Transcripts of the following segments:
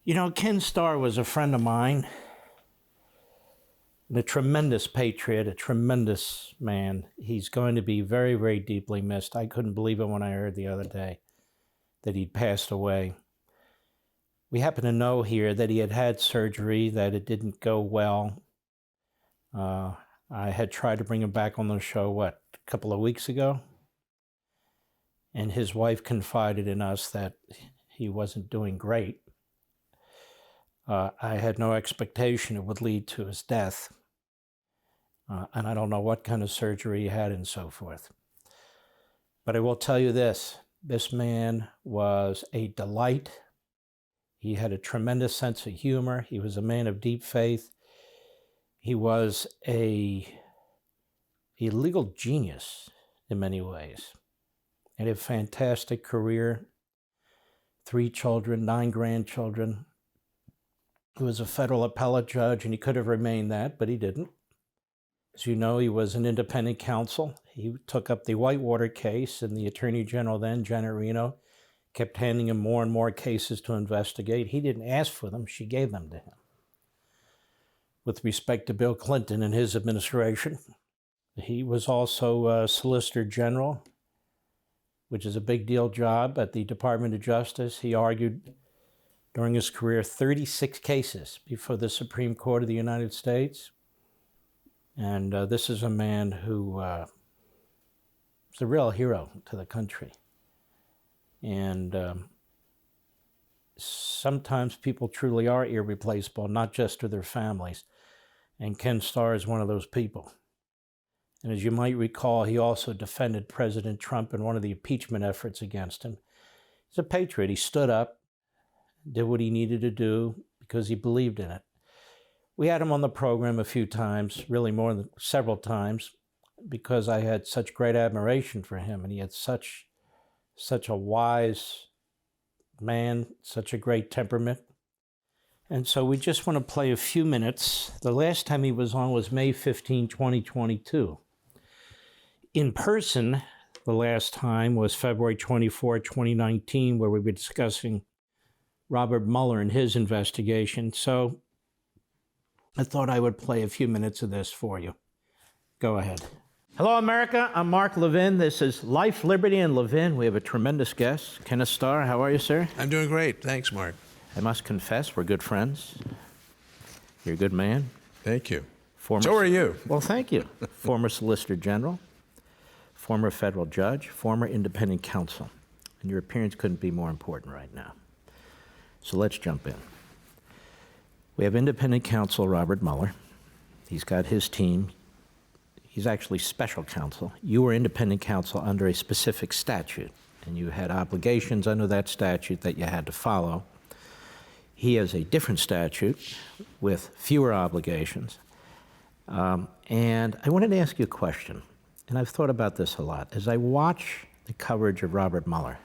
You know, Ken Starr was a friend of mine, and a tremendous patriot, a tremendous man. He's going to be very, very deeply missed. I couldn't believe it when I heard the other day that he'd passed away. We happen to know here that he had had surgery, that it didn't go well. I had tried to bring him back on the show, a couple of weeks ago? And his wife confided in us that he wasn't doing great. I had no expectation it would lead to his death. And I don't know what kind of surgery he had and so forth. But I will tell you this man was a delight. He had a tremendous sense of humor. He was a man of deep faith. He was a legal genius in many ways. He had a fantastic career, 3 children, 9 grandchildren. He was a federal appellate judge, and he could have remained that, but he didn't. As you know, he was an independent counsel. He took up the Whitewater case, and the Attorney General then, Janet Reno, kept handing him more and more cases to investigate. He didn't ask for them. She gave them to him. With respect to Bill Clinton and his administration, he was also Solicitor General, which is a big deal job at the Department of Justice. He argued during his career 36 cases before the Supreme Court of the United States. And this is a man who was a real hero to the country. And sometimes people truly are irreplaceable, not just to their families. And Ken Starr is one of those people. And as you might recall, he also defended President Trump in one of the impeachment efforts against him. He's a patriot. He stood up, did what he needed to do because he believed in it. We had him on the program a few times, really more than several times, because I had such great admiration for him, and he had such a wise man, such a great temperament. And so we just want to play a few minutes. The last time he was on was May 15, 2022. In person, the last time was February 24, 2019, where we were discussing Robert Mueller and his investigation. So I thought I would play a few minutes of this for you. Go ahead. Hello, America. I'm Mark Levin. This is Life, Liberty, and Levin. We have a tremendous guest, Kenneth Starr. How are you, sir? I'm doing great. Thanks, Mark. I must confess, we're good friends. You're a good man. Thank you. So are you. Well, thank you. Former Solicitor General, former federal judge, former independent counsel. And your appearance couldn't be more important right now. So let's jump in. We have independent counsel Robert Mueller. He's got his team. He's actually special counsel. You were independent counsel under a specific statute, and you had obligations under that statute that you had to follow. He has a different statute with fewer obligations. And I wanted to ask you a question, and I've thought about this a lot. As I watch the coverage of Robert Mueller,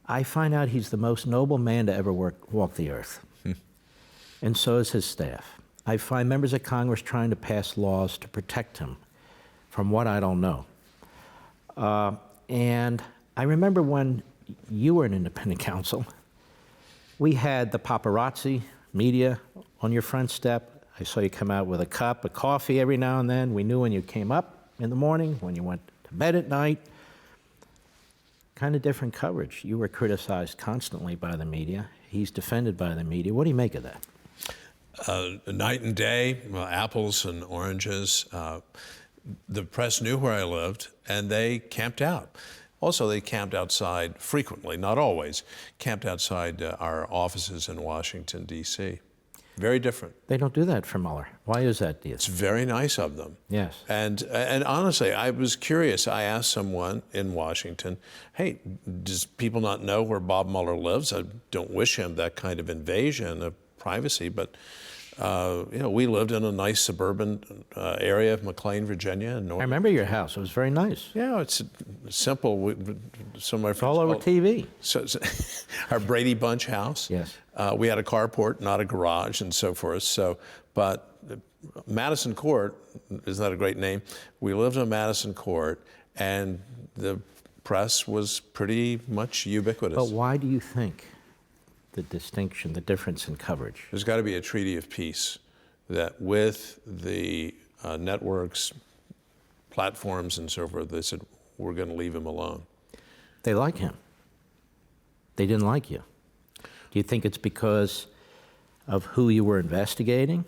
I find out he's the most noble man to ever walk the earth. And so is his staff. I find members of Congress trying to pass laws to protect him from what I don't know. And I remember when you were an independent counsel, we had the paparazzi media on your front step. I saw you come out with a cup of coffee every now and then. We knew when you came up in the morning, when you went to bed at night. Kind of different coverage. You were criticized constantly by the media. He's defended by the media. What do you make of that? Night and day, apples and oranges. The press knew where I lived, and they camped out. Also, they camped outside frequently, not always, camped outside our offices in Washington, D.C. Very different. They don't do that for Mueller. Why is that, do you think? It's very nice of them. Yes. And honestly, I was curious. I asked someone in Washington, hey, does people not know where Bob Mueller lives? I don't wish him that kind of invasion of privacy, but we lived in a nice suburban area of McLean, Virginia. I remember your house. It was very nice. Yeah, it's simple. Some of my friends all over TV. So, our Brady Bunch house. Yes. We had a carport, not a garage, and so forth. So, but Madison Court, isn't that a great name? We lived in Madison Court, and the press was pretty much ubiquitous. But why do you think the distinction, the difference in coverage? There's got to be a treaty of peace that with the networks, platforms, and so forth, they said, we're going to leave him alone. They like him. They didn't like you. Do you think it's because of who you were investigating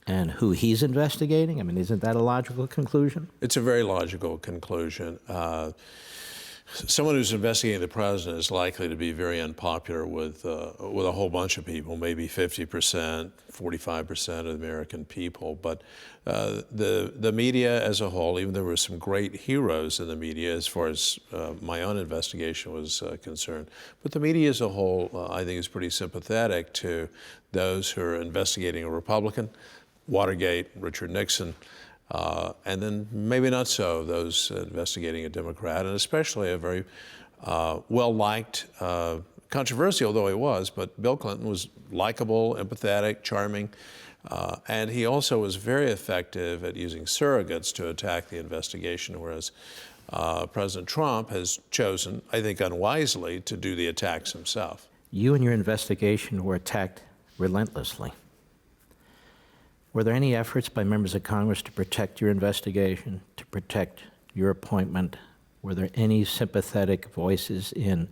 and who he's investigating? I mean, isn't that a logical conclusion? It's a very logical conclusion. Someone who's investigating the president is likely to be very unpopular with a whole bunch of people, maybe 50%, 45% of the American people. But the media as a whole, even there were some great heroes in the media as far as my own investigation was concerned, but the media as a whole, I think, is pretty sympathetic to those who are investigating a Republican, Watergate, Richard Nixon, and then maybe not so those investigating a Democrat, and especially a very well-liked, controversial though he was, but Bill Clinton was likable, empathetic, charming, and he also was very effective at using surrogates to attack the investigation, whereas President Trump has chosen, I think unwisely, to do the attacks himself. You and your investigation were attacked relentlessly. Were there any efforts by members of Congress to protect your investigation, to protect your appointment? Were there any sympathetic voices in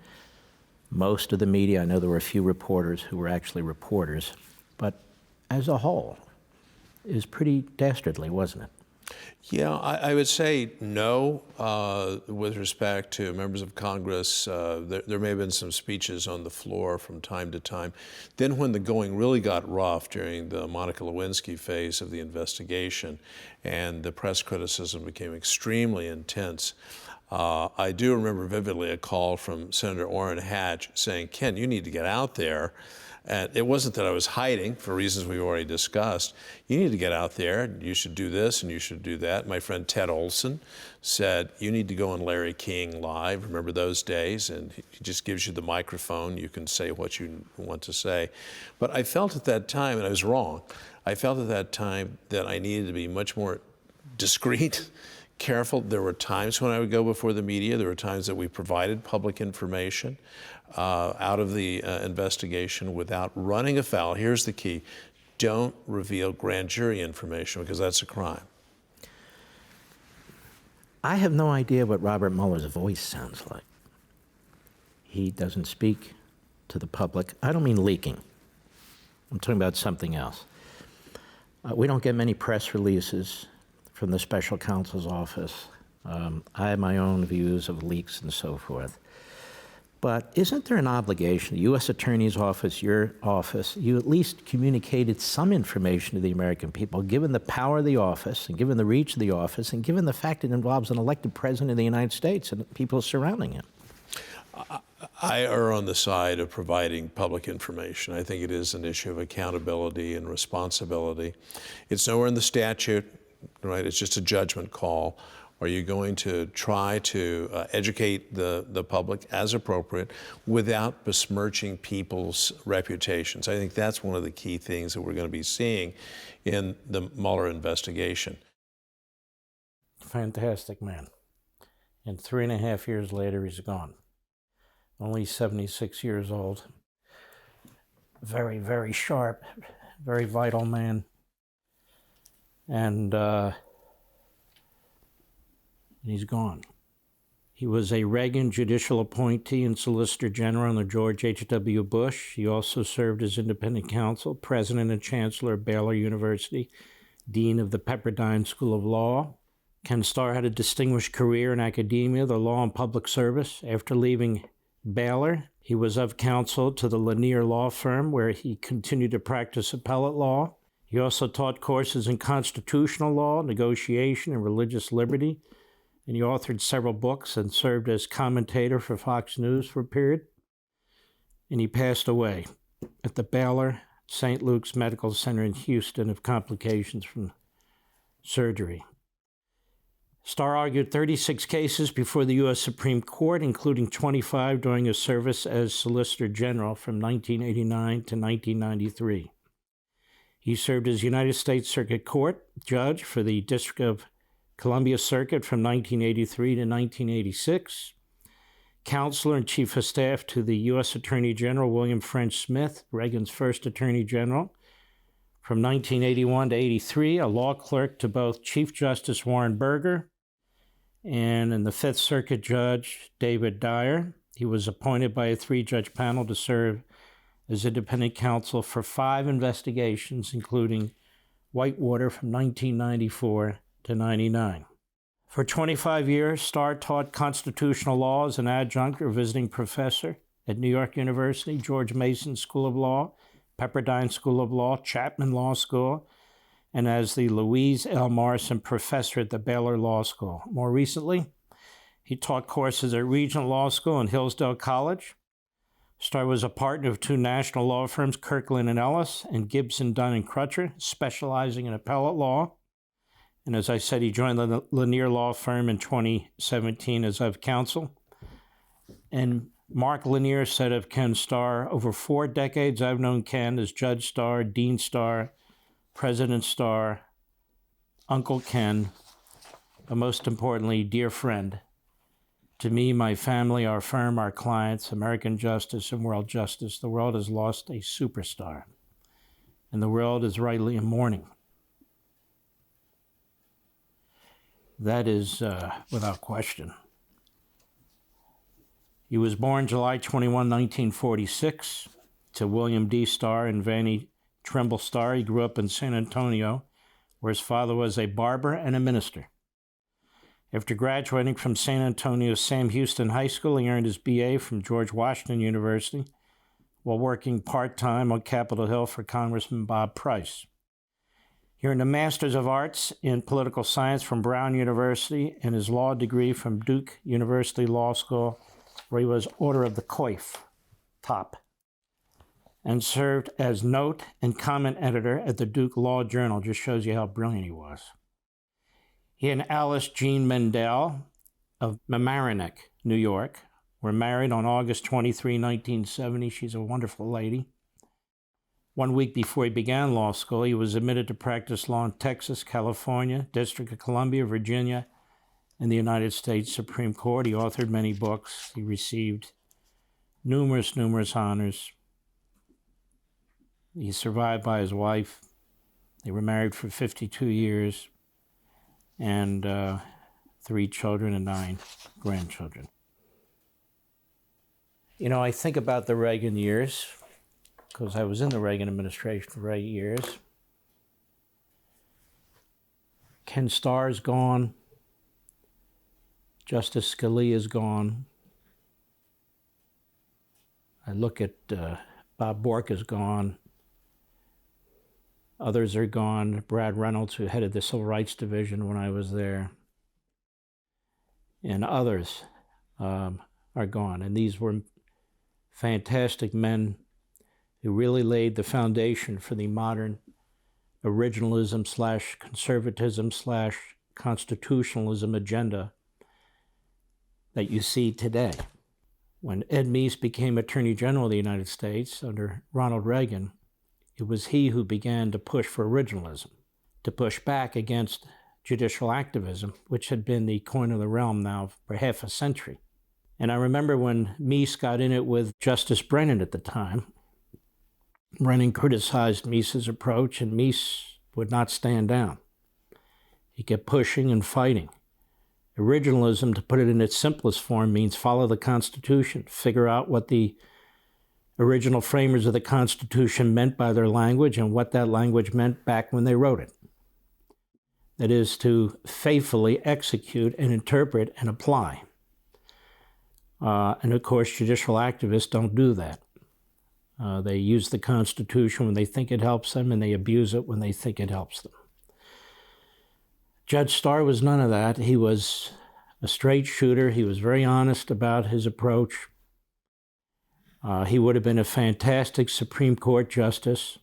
most of the media? I know there were a few reporters who were actually reporters, but as a whole, it was pretty dastardly, wasn't it? Yeah, I would say no with respect to members of Congress. There may have been some speeches on the floor from time to time. Then when the going really got rough during the Monica Lewinsky phase of the investigation and the press criticism became extremely intense, I do remember vividly a call from Senator Orrin Hatch saying, Ken, you need to get out there. And it wasn't that I was hiding for reasons we've already discussed. You need to get out there. You should do this and you should do that. My friend Ted Olson said, you need to go on Larry King Live. Remember those days? And he just gives you the microphone. You can say what you want to say. But I felt at that time, and I was wrong, I felt at that time that I needed to be much more discreet, careful. There were times when I would go before the media. There were times that we provided public information out of the investigation without running afoul. Here's the key. Don't reveal grand jury information because that's a crime. I have no idea what Robert Mueller's voice sounds like. He doesn't speak to the public. I don't mean leaking. I'm talking about something else. We don't get many press releases from the special counsel's office. I have my own views of leaks and so forth. But isn't there an obligation, the U.S. Attorney's Office, your office, you at least communicated some information to the American people, given the power of the office and given the reach of the office and given the fact it involves an elected president of the United States and people surrounding him? I err on the side of providing public information. I think it is an issue of accountability and responsibility. It's nowhere in the statute, right? It's just a judgment call. Are you going to try to educate the public as appropriate without besmirching people's reputations? I think that's one of the key things that we're going to be seeing in the Mueller investigation. Fantastic man. And 3.5 years later, he's gone. Only 76 years old. Very, very sharp, very vital man. And he's gone. He was a Reagan judicial appointee and Solicitor General under George H.W. Bush. He also served as independent counsel, president and chancellor of Baylor University, dean of the Pepperdine School of Law. Ken Starr had a distinguished career in academia, the law and public service. After leaving Baylor, he was of counsel to the Lanier Law Firm, where he continued to practice appellate law. He also taught courses in constitutional law, negotiation, and religious liberty. And he authored several books and served as commentator for Fox News for a period. And he passed away at the Baylor St. Luke's Medical Center in Houston of complications from surgery. Starr argued 36 cases before the U.S. Supreme Court, including 25 during his service as Solicitor General from 1989 to 1993. He served as United States Circuit Court judge for the District of Columbia Circuit from 1983 to 1986. counselor and chief of staff to the U.S. Attorney General William French Smith, Reagan's first Attorney General. From 1981 to 83, a law clerk to both Chief Justice Warren Burger and in the Fifth Circuit Judge David Dyer. He was appointed by a 3-judge panel to serve as independent counsel for 5 investigations, including Whitewater from 1994 to 99. For 25 years, Starr taught constitutional law as an adjunct or visiting professor at New York University, George Mason School of Law, Pepperdine School of Law, Chapman Law School, and as the Louise L. Morrison Professor at the Baylor Law School. More recently, he taught courses at Regent Law School and Hillsdale College. Starr was a partner of 2 national law firms, Kirkland & Ellis and Gibson, Dunn & Crutcher, specializing in appellate law. And as I said, he joined the Lanier Law Firm in 2017 as of counsel. And Mark Lanier said of Ken Starr, over 4 decades I've known Ken as Judge Starr, Dean Starr, President Starr, Uncle Ken, but most importantly, dear friend. To me, my family, our firm, our clients, American justice and world justice, the world has lost a superstar, and the world is rightly in mourning. That is without question. He was born July 21, 1946, to William D. Starr and Vannie Trimble Starr. He grew up in San Antonio, where his father was a barber and a minister. After graduating from San Antonio's Sam Houston High School, he earned his BA from George Washington University while working part-time on Capitol Hill for Congressman Bob Price. He earned a Master's of Arts in Political Science from Brown University and his law degree from Duke University Law School, where he was Order of the Coif, top, and served as note and comment editor at the Duke Law Journal. Just shows you how brilliant he was. He and Alice Jean Mendel of Mamaroneck, New York, were married on August 23, 1970. She's a wonderful lady. 1 week before he began law school, he was admitted to practice law in Texas, California, District of Columbia, Virginia, and the United States Supreme Court. He authored many books. He received numerous honors. He's survived by his wife. They were married for 52 years and 3 children and 9 grandchildren. You know, I think about the Reagan years, because I was in the Reagan administration for 8 years. Ken Starr is gone. Justice Scalia is gone. I look at Bob Bork is gone. Others are gone. Brad Reynolds, who headed the Civil Rights Division when I was there. And others are gone. And these were fantastic men who really laid the foundation for the modern originalism / conservatism / constitutionalism agenda that you see today. When Ed Meese became Attorney General of the United States under Ronald Reagan, it was he who began to push for originalism, to push back against judicial activism, which had been the coin of the realm now for half a century. And I remember when Meese got in it with Justice Brennan at the time, Brennan criticized Meese's approach, and Meese would not stand down. He kept pushing and fighting. Originalism, to put it in its simplest form, means follow the Constitution, figure out what the original framers of the Constitution meant by their language and what that language meant back when they wrote it. That is, to faithfully execute and interpret and apply. And of course, judicial activists don't do that. They use the Constitution when they think it helps them, and they abuse it when they think it helps them. Judge Starr was none of that. He was a straight shooter. He was very honest about his approach. He would have been a fantastic Supreme Court justice.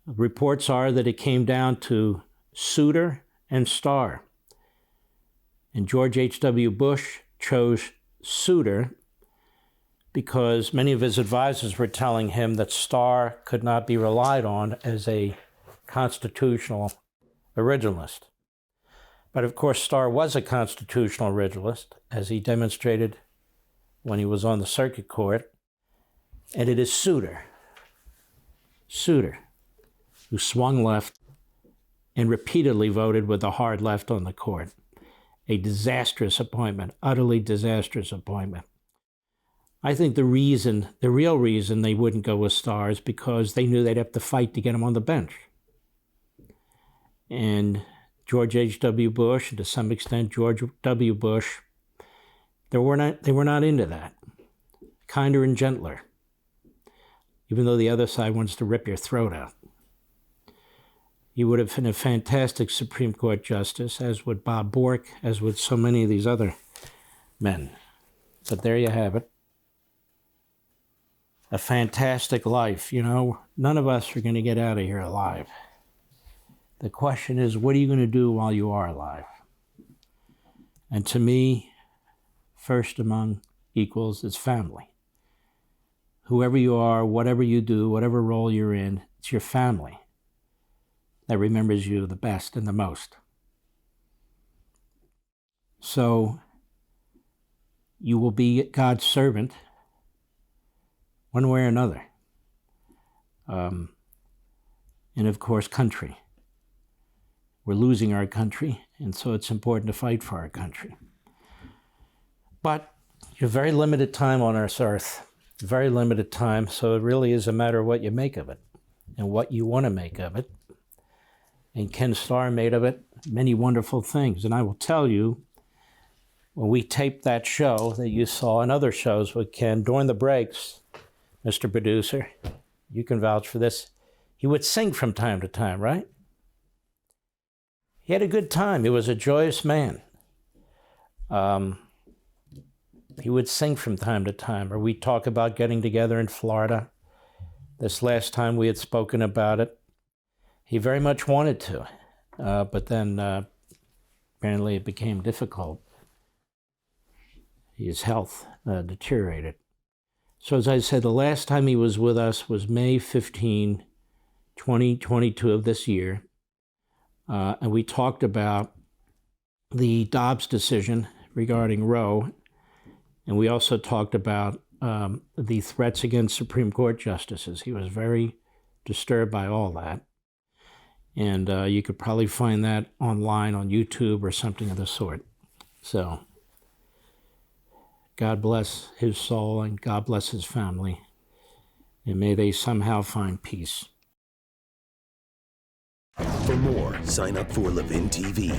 Reports are that it came down to Souter and Starr. And George H.W. Bush chose Souter because many of his advisors were telling him that Starr could not be relied on as a constitutional originalist. But of course, Starr was a constitutional originalist, as he demonstrated when he was on the circuit court, and it is Souter, who swung left and repeatedly voted with the hard left on the court. A disastrous appointment, utterly disastrous appointment. I think the real reason they wouldn't go with Starr is because they knew they'd have to fight to get him on the bench. And George H.W. Bush, and to some extent George W. Bush, they were not into that. Kinder and gentler, even though the other side wants to rip your throat out. He would have been a fantastic Supreme Court justice, as would Bob Bork, as would so many of these other men. But there you have it. A fantastic life. You know, none of us are going to get out of here alive. The question is, what are you going to do while you are alive? And to me, first among equals is family. Whoever you are, whatever you do, whatever role you're in, it's your family that remembers you the best and the most. So you will be God's servant one way or another. And of course, country. We're losing our country, and so it's important to fight for our country. But you have very limited time on this earth, very limited time, so it really is a matter of what you make of it and what you want to make of it. And Ken Starr made of it many wonderful things. And I will tell you, when we taped that show that you saw and other shows with Ken, during the breaks, Mr. Producer, you can vouch for this, he would sing from time to time, right? He had a good time. He was a joyous man. He would sing from time to time, or we'd talk about getting together in Florida. This last time we had spoken about it. He very much wanted to, but then apparently it became difficult. His health deteriorated. So as I said, the last time he was with us was May 15, 2022 of this year. And we talked about the Dobbs decision regarding Roe. And we also talked about the threats against Supreme Court justices. He was very disturbed by all that. And you could probably find that online on YouTube or something of the sort. So God bless his soul and God bless his family. And may they somehow find peace. For more, sign up for Levin TV.